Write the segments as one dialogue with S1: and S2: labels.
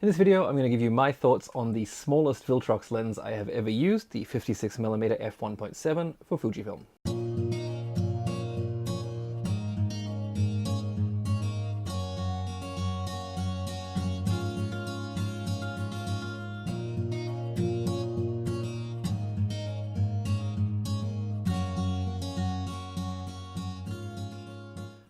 S1: In this video, I'm going to give you my thoughts on the smallest Viltrox lens I have ever used, the 56mm f1.7 for Fujifilm.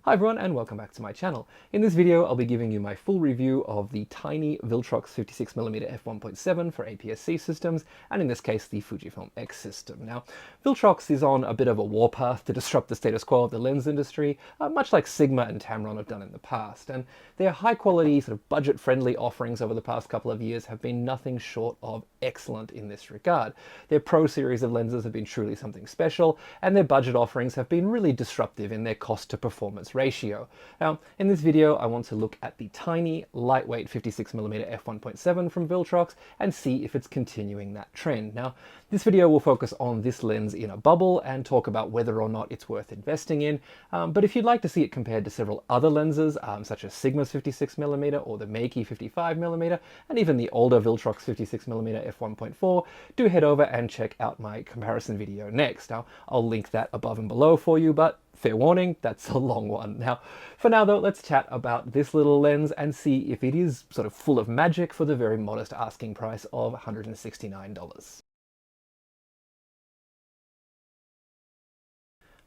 S1: Hi everyone and welcome back to my channel. In this video I'll be giving you my full review of the tiny Viltrox 56mm f1.7 for APS-C systems, and in this case the Fujifilm X system. Now, Viltrox is on a bit of a warpath to disrupt the status quo of the lens industry, much like Sigma and Tamron have done in the past, and their high quality, sort of budget-friendly offerings over the past couple of years have been nothing short of excellent in this regard. Their Pro series of lenses have been truly something special, and their budget offerings have been really disruptive in their cost to performance ratio. Now, in this video, I want to look at the tiny, lightweight 56mm f1.7 from Viltrox and see if it's continuing that trend. Now, this video will focus on this lens in a bubble and talk about whether or not it's worth investing in, but if you'd like to see it compared to several other lenses, such as Sigma's 56mm or the Meiki 55mm, and even the older Viltrox 56mm f1.4, do head over and check out my comparison video next. Now, I'll link that above and below for you, but fair warning, that's a long one. Now, for now though, let's chat about this little lens and see if it is sort of full of magic for the very modest asking price of $169.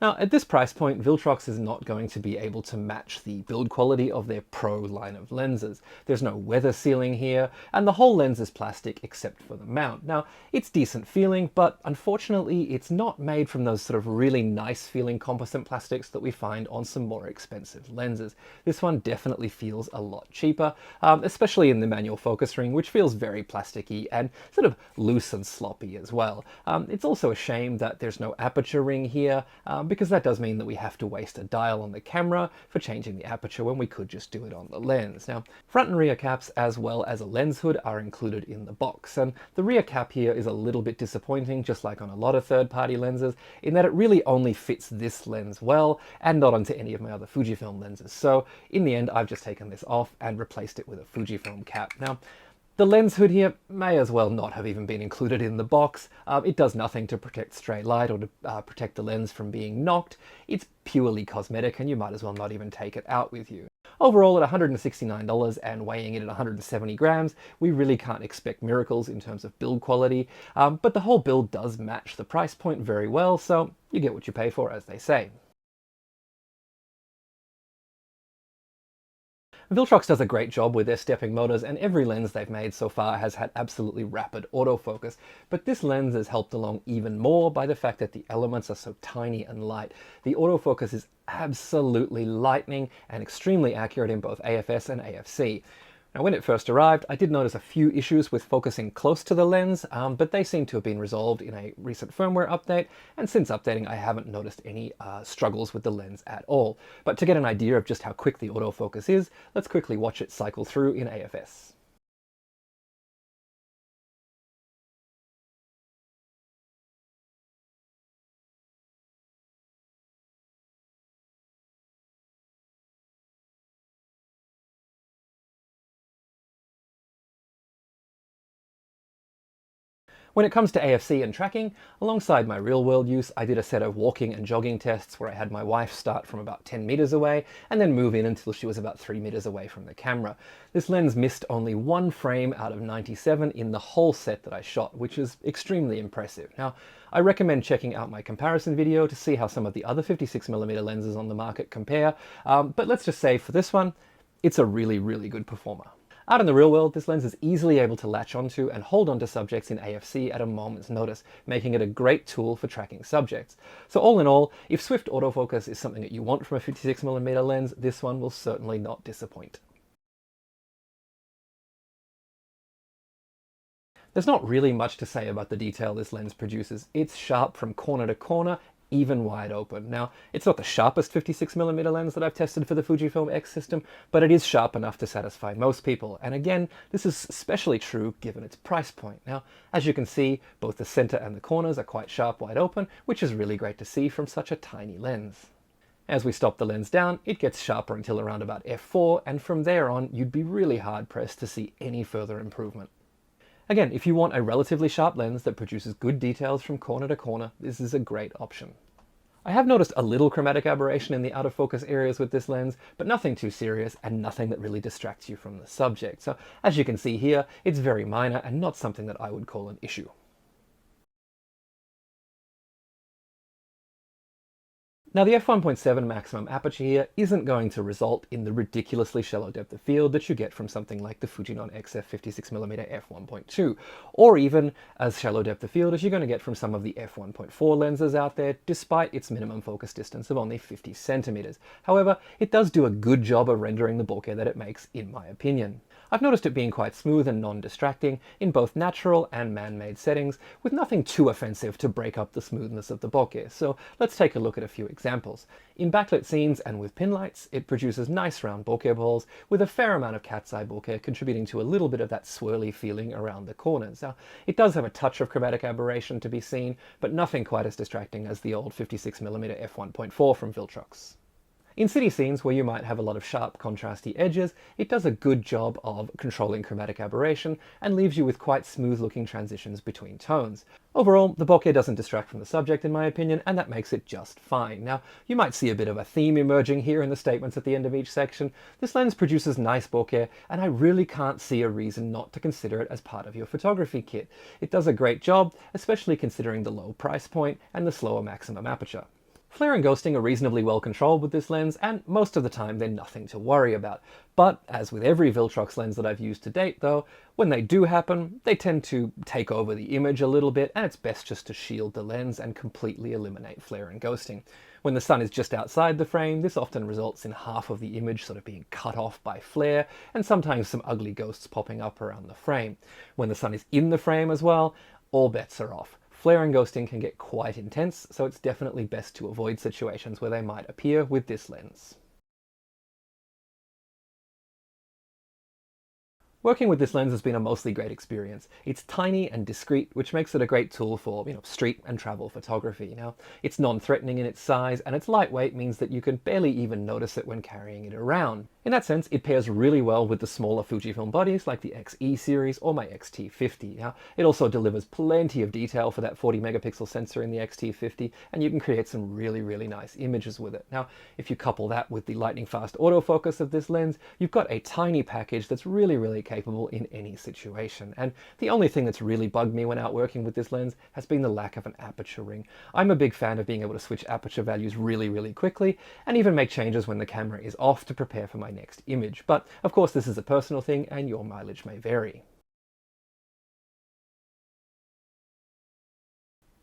S1: Now, at this price point, Viltrox is not going to be able to match the build quality of their Pro line of lenses. There's no weather sealing here, and the whole lens is plastic except for the mount. Now, it's decent feeling, but unfortunately it's not made from those sort of really nice feeling composite plastics that we find on some more expensive lenses. This one definitely feels a lot cheaper, especially in the manual focus ring, which feels very plasticky and sort of loose and sloppy as well. It's also a shame that there's no aperture ring here, because that does mean that we have to waste a dial on the camera for changing the aperture when we could just do it on the lens. Now, front and rear caps as well as a lens hood are included in the box, and the rear cap here is a little bit disappointing, just like on a lot of third-party lenses, in that it really only fits this lens well and not onto any of my other Fujifilm lenses. So in the end, I've just taken this off and replaced it with a Fujifilm cap. Now, the lens hood here may as well not have even been included in the box. It does nothing to protect stray light or to protect the lens from being knocked. It's purely cosmetic and you might as well not even take it out with you. Overall, at $169 and weighing it at 170 grams, we really can't expect miracles in terms of build quality, but the whole build does match the price point very well, so you get what you pay for, as they say. Viltrox does a great job with their stepping motors, and every lens they've made so far has had absolutely rapid autofocus, but this lens is helped along even more by the fact that the elements are so tiny and light. The autofocus is absolutely lightning and extremely accurate in both AFS and AFC. Now, when it first arrived, I did notice a few issues with focusing close to the lens, but they seem to have been resolved in a recent firmware update, and since updating I haven't noticed any struggles with the lens at all. But to get an idea of just how quick the autofocus is, let's quickly watch it cycle through in AFS. When it comes to AFC and tracking, alongside my real-world use, I did a set of walking and jogging tests where I had my wife start from about 10 meters away and then move in until she was about 3 meters away from the camera. This lens missed only one frame out of 97 in the whole set that I shot, which is extremely impressive. Now, I recommend checking out my comparison video to see how some of the other 56mm lenses on the market compare, but let's just say for this one, it's a really, really good performer. Out in the real world, this lens is easily able to latch onto and hold onto subjects in AFC at a moment's notice, making it a great tool for tracking subjects. So all in all, if swift autofocus is something that you want from a 56mm lens, this one will certainly not disappoint. There's not really much to say about the detail this lens produces. It's sharp from corner to corner, even wide open. Now, it's not the sharpest 56mm lens that I've tested for the Fujifilm X system, but it is sharp enough to satisfy most people. And again, this is especially true given its price point. Now, as you can see, both the center and the corners are quite sharp wide open, which is really great to see from such a tiny lens. As we stop the lens down, it gets sharper until around about f4, and from there on, you'd be really hard pressed to see any further improvement. Again, if you want a relatively sharp lens that produces good details from corner to corner, this is a great option. I have noticed a little chromatic aberration in the out of focus areas with this lens, but nothing too serious and nothing that really distracts you from the subject. So as you can see here, it's very minor and not something that I would call an issue. Now the f1.7 maximum aperture here isn't going to result in the ridiculously shallow depth of field that you get from something like the Fujinon XF 56mm f1.2, or even as shallow depth of field as you're going to get from some of the f1.4 lenses out there, despite its minimum focus distance of only 50 centimeters. However, it does do a good job of rendering the bokeh that it makes, in my opinion. I've noticed it being quite smooth and non-distracting in both natural and man-made settings, with nothing too offensive to break up the smoothness of the bokeh. So let's take a look at a few examples. In backlit scenes and with pin lights, it produces nice round bokeh balls with a fair amount of cat's eye bokeh, contributing to a little bit of that swirly feeling around the corners. Now, it does have a touch of chromatic aberration to be seen, but nothing quite as distracting as the old 56mm f1.4 from Viltrox. In city scenes where you might have a lot of sharp contrasty edges, it does a good job of controlling chromatic aberration and leaves you with quite smooth looking transitions between tones. Overall, the bokeh doesn't distract from the subject in my opinion, and that makes it just fine. Now, you might see a bit of a theme emerging here in the statements at the end of each section. This lens produces nice bokeh, and I really can't see a reason not to consider it as part of your photography kit. It does a great job, especially considering the low price point and the slower maximum aperture. Flare and ghosting are reasonably well controlled with this lens, and most of the time they're nothing to worry about. But as with every Viltrox lens that I've used to date though, when they do happen, they tend to take over the image a little bit, and it's best just to shield the lens and completely eliminate flare and ghosting. When the sun is just outside the frame, this often results in half of the image sort of being cut off by flare, and sometimes some ugly ghosts popping up around the frame. When the sun is in the frame as well, all bets are off. Flare and ghosting can get quite intense, so it's definitely best to avoid situations where they might appear with this lens. Working with this lens has been a mostly great experience. It's tiny and discreet, which makes it a great tool for, street and travel photography. Now, it's non-threatening in its size, and its lightweight means that you can barely even notice it when carrying it around. In that sense, it pairs really well with the smaller Fujifilm bodies like the XE series or my X-T50. Now, it also delivers plenty of detail for that 40 megapixel sensor in the X-T50, and you can create some really, really nice images with it. Now, if you couple that with the lightning fast autofocus of this lens, you've got a tiny package that's really, really capable in any situation. And the only thing that's really bugged me when out working with this lens has been the lack of an aperture ring. I'm a big fan of being able to switch aperture values really, really quickly, and even make changes when the camera is off to prepare for my next image. But of course this is a personal thing and your mileage may vary.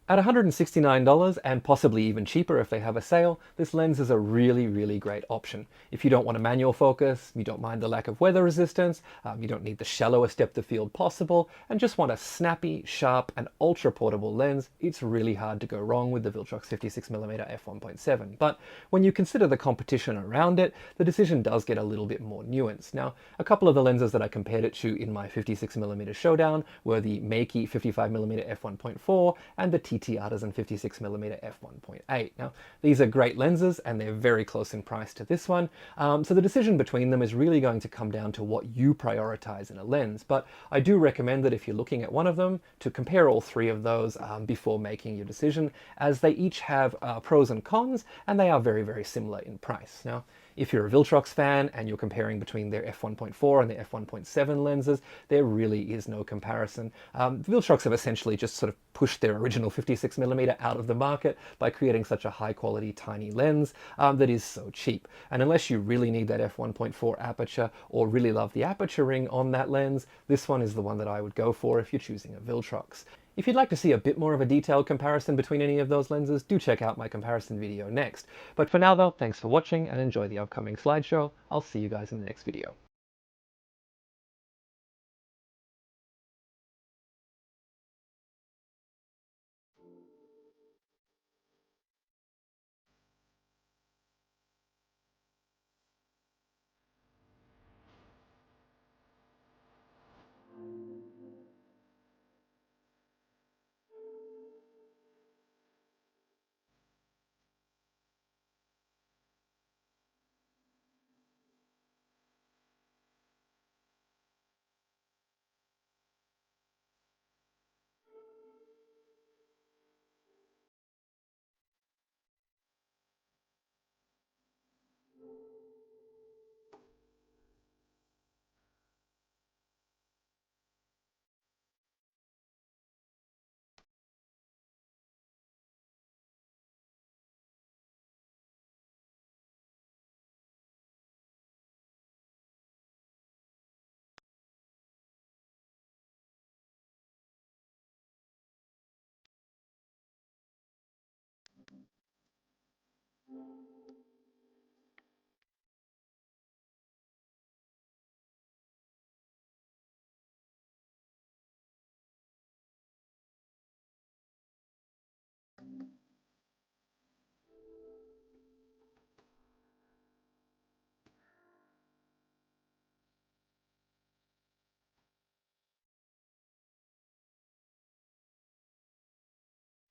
S1: At $169, and possibly even cheaper if they have a sale, this lens is a really, really great option. If you don't want a manual focus, you don't mind the lack of weather resistance, you don't need the shallowest depth of field possible, and just want a snappy, sharp, and ultra-portable lens, it's really hard to go wrong with the Viltrox 56mm f1.7. But when you consider the competition around it, the decision does get a little bit more nuanced. Now, a couple of the lenses that I compared it to in my 56mm showdown were the Meiki 55mm f1.4 and the TT Artisan 56mm f1.8. Now, these are great lenses and they're very close in price to this one, so the decision between them is really going to come down to what you prioritize in a lens. But I do recommend that if you're looking at one of them, to compare all three of those before making your decision, as they each have pros and cons, and they are very, very similar in price. Now, if you're a Viltrox fan and you're comparing between their f1.4 and their f1.7 lenses, there really is no comparison. Viltrox have essentially just sort of pushed their original 56mm out of the market by creating such a high quality tiny lens that is so cheap. And unless you really need that f1.4 aperture or really love the aperture ring on that lens, this one is the one that I would go for if you're choosing a Viltrox. If you'd like to see a bit more of a detailed comparison between any of those lenses, do check out my comparison video next. But for now though, thanks for watching and enjoy the upcoming slideshow. I'll see you guys in the next video.